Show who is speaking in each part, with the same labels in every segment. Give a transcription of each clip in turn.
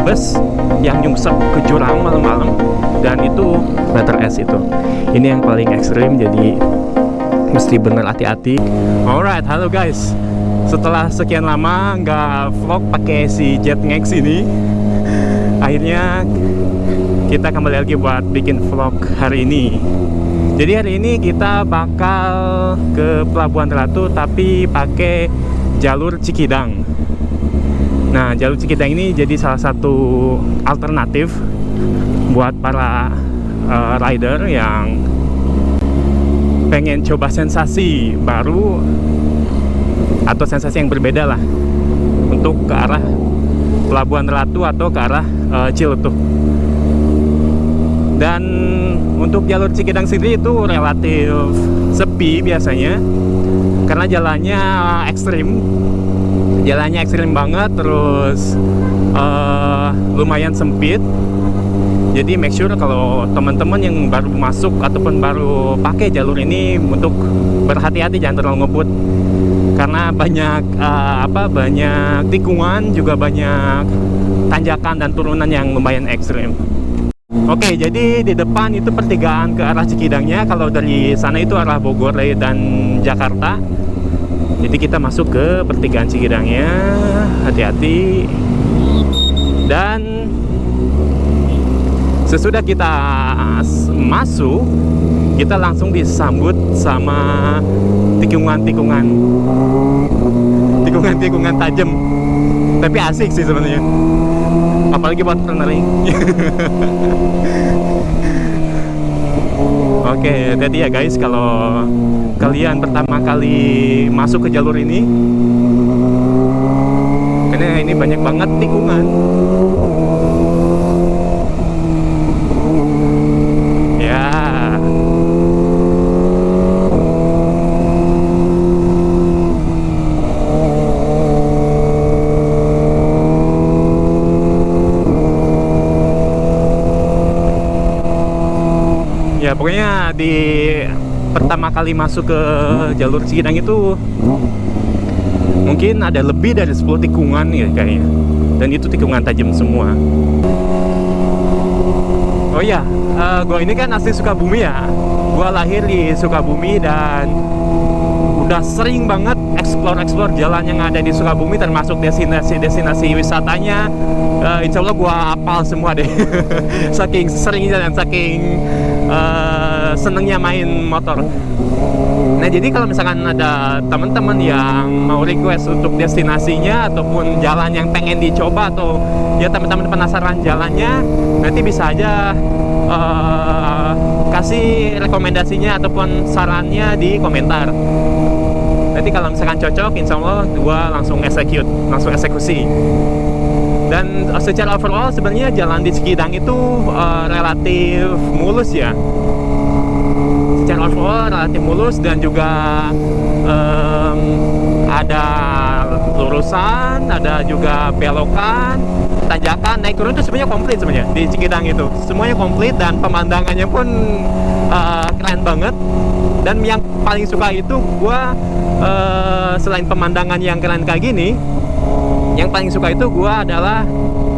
Speaker 1: bus yang nyungsep ke jurang malam-malam, dan itu letter S itu. Ini yang paling ekstrim, jadi mesti bener hati-hati. Alright, halo guys. Setelah sekian lama nggak vlog pakai si Jetngex ini, akhirnya kita kembali lagi buat bikin vlog hari ini. Jadi hari ini kita bakal ke Pelabuhan Ratu tapi pakai jalur Cikidang. Nah, jalur Cikidang ini jadi salah satu alternatif buat para rider yang pengen coba sensasi baru atau sensasi yang berbeda lah, untuk ke arah Pelabuhan Ratu atau ke arah Ciletuh. Dan untuk jalur Cikidang sendiri itu relatif sepi biasanya, karena jalannya ekstrim banget, terus lumayan sempit. Jadi make sure kalau teman-teman yang baru masuk ataupun baru pakai jalur ini untuk berhati-hati, jangan terlalu ngebut, karena banyak banyak tikungan, juga banyak tanjakan dan turunan yang lumayan ekstrim. Oke, jadi di depan itu pertigaan ke arah Cikidangnya. Kalau dari sana itu arah Bogor dan Jakarta. Jadi kita masuk ke pertigaan Cikidangnya, hati-hati. Dan sesudah kita masuk, kita langsung disambut sama tikungan tajam. Tapi asik sih sebenarnya, apalagi buat cornering. Oke, hati-hati ya guys kalau kalian pertama kali masuk ke jalur ini, karena ini banyak banget tikungan. Ya, pokoknya di pertama kali masuk ke jalur Cikidang itu mungkin ada lebih dari 10 tikungan ya kayaknya, dan itu tikungan tajam semua. Oh iya, gue ini kan asli Sukabumi ya. Gue lahir di Sukabumi dan udah sering banget explore jalan yang ada di Sukabumi, termasuk destinasi wisatanya. Insya Allah gue hafal semua deh. Saking seringnya dan saking senengnya main motor. Nah, jadi kalau misalkan ada teman-teman yang mau request untuk destinasinya ataupun jalan yang pengen dicoba, atau ya teman-teman penasaran jalannya, nanti bisa aja kasih rekomendasinya ataupun sarannya di komentar. Nanti kalau misalkan cocok, insya Allah gua langsung eksekusi. Dan secara overall sebenarnya jalan di Cikidang itu relatif mulus ya. Secara overall relatif mulus, dan juga ada lurusan, ada juga belokan, tanjakan, naik turun itu semuanya komplit sebenarnya di Cikidang itu. Semuanya komplit dan pemandangannya pun keren banget. Dan yang paling suka itu gua selain pemandangan yang keren kayak gini, yang paling suka itu gua adalah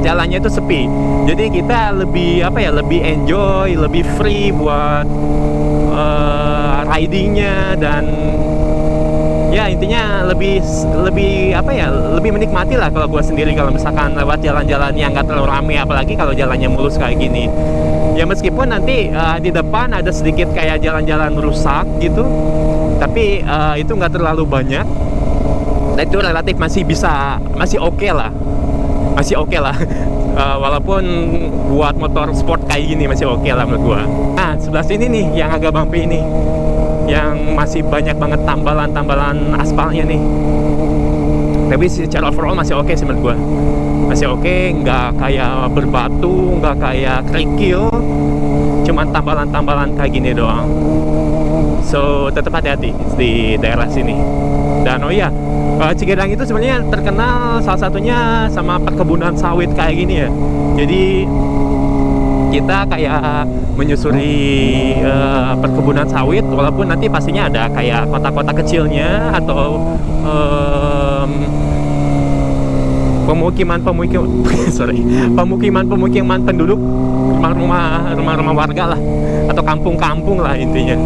Speaker 1: jalannya itu sepi. Jadi kita lebih enjoy, lebih free buat ridingnya, dan ya intinya lebih menikmati lah kalau gua sendiri kalau misalkan lewat jalan-jalan yang nggak terlalu ramai, apalagi kalau jalannya mulus kayak gini. Ya meskipun nanti di depan ada sedikit kayak jalan-jalan rusak gitu, tapi itu nggak terlalu banyak. Dan itu relatif masih oke lah. Walaupun buat motor sport kayak gini masih oke lah menurut gua. Nah, sebelah sini nih yang agak bumpy ini, yang masih banyak banget tambalan aspalnya nih. Tapi secara overall masih oke sih menurut gua. Masih oke, nggak kayak berbatu, nggak kayak kerikil, cuman tambalan kayak gini doang. So tetap hati-hati di daerah sini. Dan oh iya, Cikidang itu sebenarnya terkenal salah satunya sama perkebunan sawit kayak gini ya. Jadi kita kayak menyusuri perkebunan sawit, walaupun nanti pastinya ada kayak kota-kota kecilnya atau pemukiman sorry, pemukiman penduduk, rumah-rumah warga lah, atau kampung-kampung lah intinya.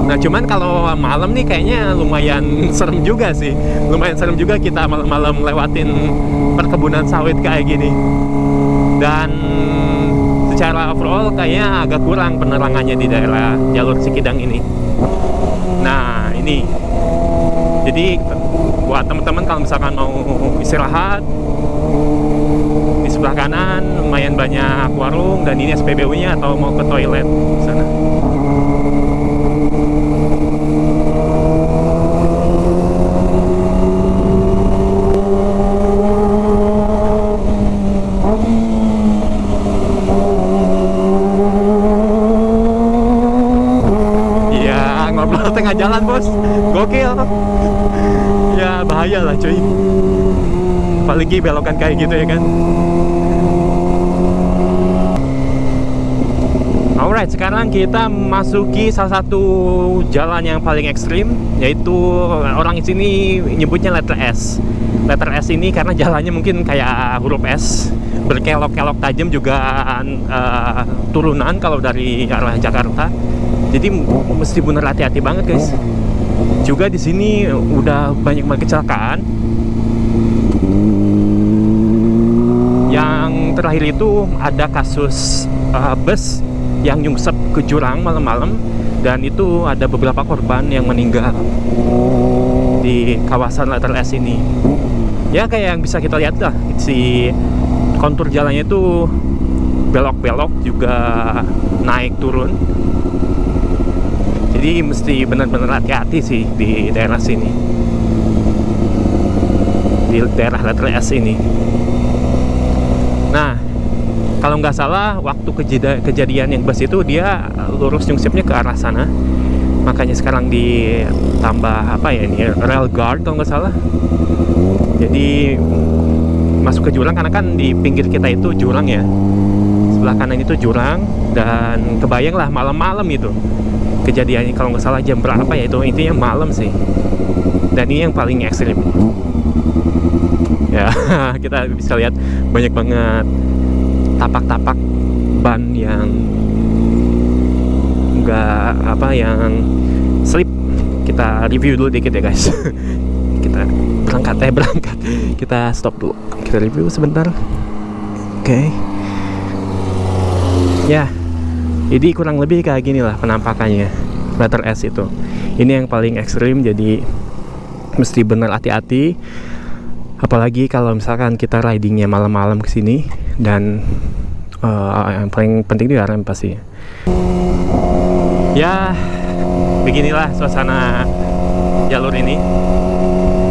Speaker 1: Nah cuman kalau malam nih kayaknya lumayan serem juga sih. Lumayan serem juga kita malam-malam lewatin perkebunan sawit kayak gini. Dan secara overall kayaknya agak kurang penerangannya di daerah jalur Cikidang ini. Nah ini, jadi buat teman-teman kalau misalkan mau istirahat, di sebelah kanan lumayan banyak warung dan ini SPBU-nya, atau mau ke toilet di sana. Tengah jalan bos, gokil. Ya bahaya lah cuy, apalagi belokan kayak gitu ya kan. Alright, sekarang kita masuki salah satu jalan yang paling ekstrim, yaitu orang di sini nyebutnya letter S. Letter S ini karena jalannya mungkin kayak huruf S, berkelok-kelok tajam, juga turunan kalau dari arah Jakarta. Jadi mesti bener hati-hati banget guys. Juga di sini udah banyak banget kecelakaan. Yang terakhir itu ada kasus bus yang nyungsep ke jurang malam-malam, dan itu ada beberapa korban yang meninggal di kawasan letter S ini. Ya kayak yang bisa kita lihat lah, si kontur jalannya itu belok-belok, juga naik turun. Jadi mesti benar-benar hati-hati sih di daerah sini, di daerah letter S ini. Nah, kalau nggak salah waktu kejadian yang bus itu dia lurus nyungsepnya ke arah sana, makanya sekarang ditambah apa ya ini, rail guard kalau nggak salah. Jadi masuk ke jurang, karena kan di pinggir kita itu jurang ya, sebelah kanan itu jurang, dan kebayang lah malam-malam itu kejadiannya, kalau nggak salah jam berapa ya, itu intinya malam sih. Dan ini yang paling ekstrim ya. Kita bisa lihat banyak banget tapak-tapak ban yang nggak yang slip. Kita review dulu dikit ya guys. Kita berangkat kita stop dulu, kita review sebentar. Oke. Ya, jadi kurang lebih kayak gini lah penampakannya letter S itu. Ini yang paling ekstrim, jadi mesti bener hati-hati. Apalagi kalau misalkan kita ridingnya malam-malam kesini. Dan yang paling penting itu rem pasti. Ya, beginilah suasana jalur ini.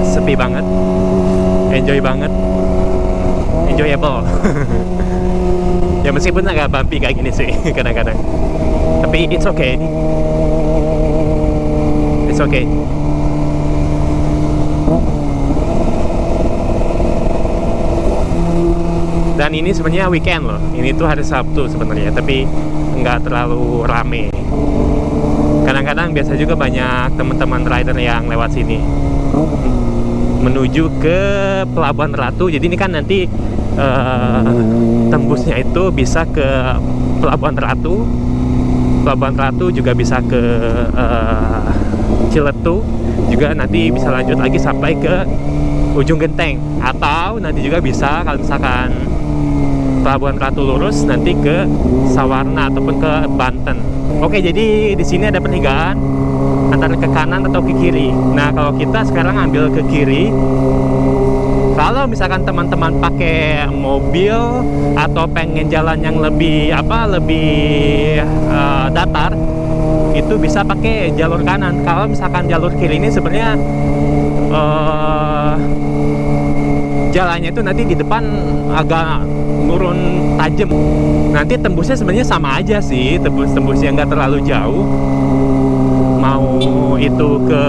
Speaker 1: Sepi banget, enjoy banget, enjoyable. Ya meskipun agak bumpy kayak gini sih kadang-kadang, tapi it's okay. It's okay. Dan ini sebenarnya weekend loh. Ini tuh hari Sabtu sebenarnya, tapi nggak terlalu rame. Kadang-kadang biasa juga banyak teman-teman rider yang lewat sini menuju ke Pelabuhan Ratu. Jadi ini kan nanti tembusnya itu bisa ke Pelabuhan Ratu. Pelabuhan Ratu juga bisa ke Ciletu, juga nanti bisa lanjut lagi sampai ke Ujung Genteng, atau nanti juga bisa kalau misalkan Pelabuhan Ratu lurus nanti ke Sawarna ataupun ke Banten. Oke, jadi di sini ada pertigaan antara ke kanan atau ke kiri. Nah, kalau kita sekarang ambil ke kiri. Kalau misalkan teman-teman pakai mobil atau pengen jalan yang lebih datar, itu bisa pakai jalur kanan. Kalau misalkan jalur kiri ini sebenarnya jalannya itu nanti di depan agak nurun tajam. Nanti tembusnya sebenarnya sama aja sih, tembusnya nggak terlalu jauh. Mau itu ke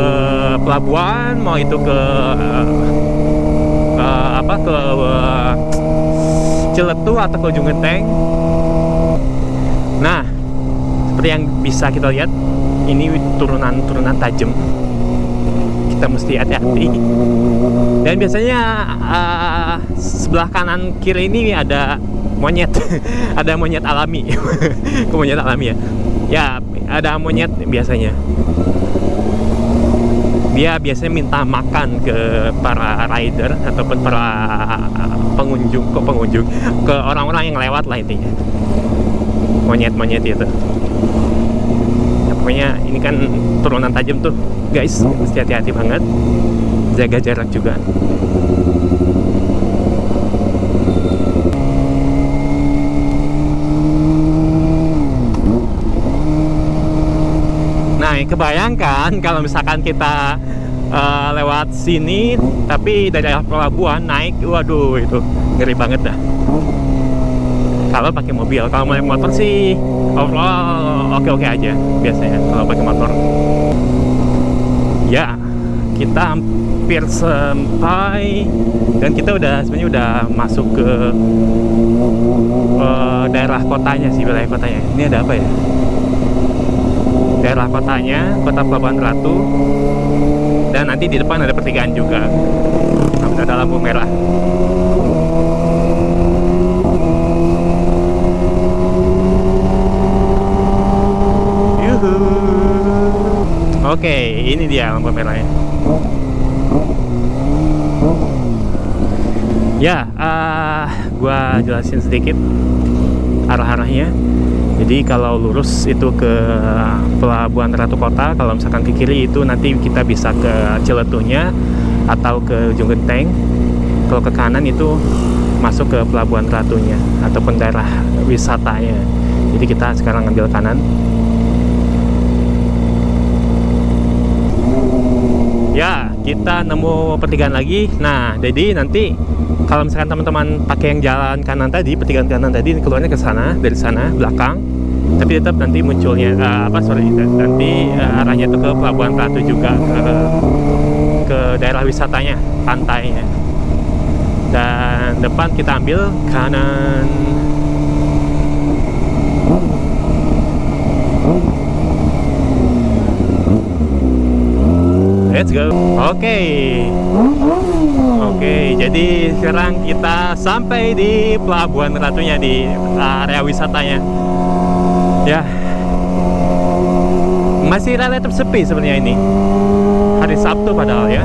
Speaker 1: pelabuhan, mau itu ke Ciletu atau ke Ujung Genteng. Nah, seperti yang bisa kita lihat, ini turunan tajam. kita mesti hati-hati. Dan biasanya sebelah kanan kiri ini ada monyet. Ada monyet alami. Monyet alami ya. Ya, ada monyet biasanya. Dia biasanya minta makan ke para rider ataupun para pengunjung, ke orang-orang yang lewat lah intinya. Monyet-monyet itu. Ya, pokoknya ini kan turunan tajam tuh, guys. Mesti hati-hati banget. Jaga jarak juga. Nah, kebayangkan kalau misalkan kita lewat sini, tapi dari pelabuhan naik, waduh itu ngeri banget dah. Kalau pakai mobil, kalau naik motor sih overall oke-oke aja biasanya kalau pakai motor. Ya, kita hampir sampai dan kita sebenarnya udah masuk ke daerah kotanya sih, wilayah kotanya. Ini ada apa ya? Daerah kotanya, kota Pelabuhan Ratu. Dan nanti di depan ada pertigaan juga. Nah, udah ada lampu merah. Yuhu. Oke, ini dia lampu merahnya. Ya, gua jelasin sedikit arah-arahnya. Jadi kalau lurus itu ke Pelabuhan Ratu Kota, kalau misalkan ke kiri itu nanti kita bisa ke Ciletuhnya atau ke Ujung Genteng. Kalau ke kanan itu masuk ke Pelabuhan Ratunya ataupun daerah wisatanya. Jadi kita sekarang ngambil kanan. Ya, kita nemu pertigaan lagi. Nah, jadi nanti kalau misalkan teman-teman pakai yang jalan kanan tadi, pertigaan kanan tadi, keluarnya ke sana, dari sana belakang. Tapi tetap nanti munculnya nanti arahnya itu ke Pelabuhan Ratu juga, ke daerah wisatanya, pantainya. Dan depan kita ambil kanan. Let's go. Oke, jadi sekarang kita sampai di Pelabuhan Ratunya, di area wisatanya. Ya, masih relatif sepi sebenarnya ini. Hari Sabtu padahal ya.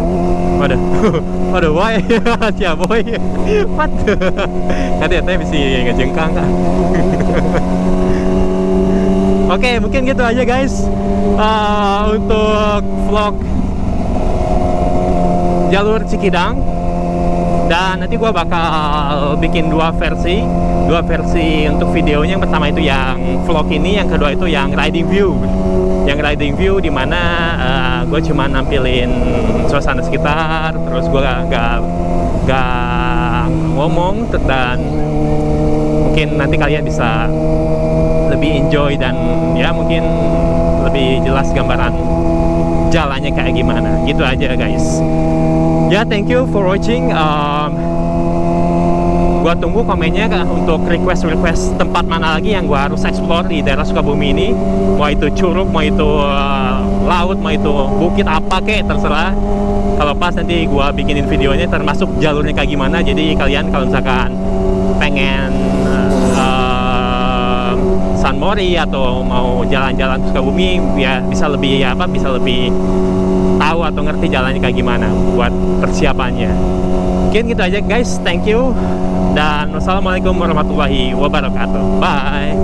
Speaker 1: Waduh, boy, ya boy, what? Hati-hati bisa ngejengkang kan? Oke, mungkin gitu aja guys untuk vlog jalur Cikidang. Dan nanti gua bakal bikin dua versi untuk videonya. Yang pertama itu yang vlog ini, yang kedua itu yang riding view, dimana gue cuma nampilin suasana sekitar, terus gue gak ngomong, dan mungkin nanti kalian bisa lebih enjoy dan ya mungkin lebih jelas gambaran jalannya kayak gimana. Gitu aja guys. Ya, thank you for watching. Gua tunggu komennya untuk request tempat mana lagi yang gua harus explore di daerah Sukabumi ini. Mau itu curug, mau itu laut, mau itu bukit, apa kek terserah. Kalau pas nanti gua bikinin videonya termasuk jalurnya kayak gimana. Jadi kalian kalau misalkan pengen San Mori atau mau jalan-jalan Sukabumi, ya bisa lebih tahu atau ngerti jalannya kayak gimana buat persiapannya. Mungkin gitu aja guys, thank you, dan wassalamualaikum warahmatullahi wabarakatuh. Bye.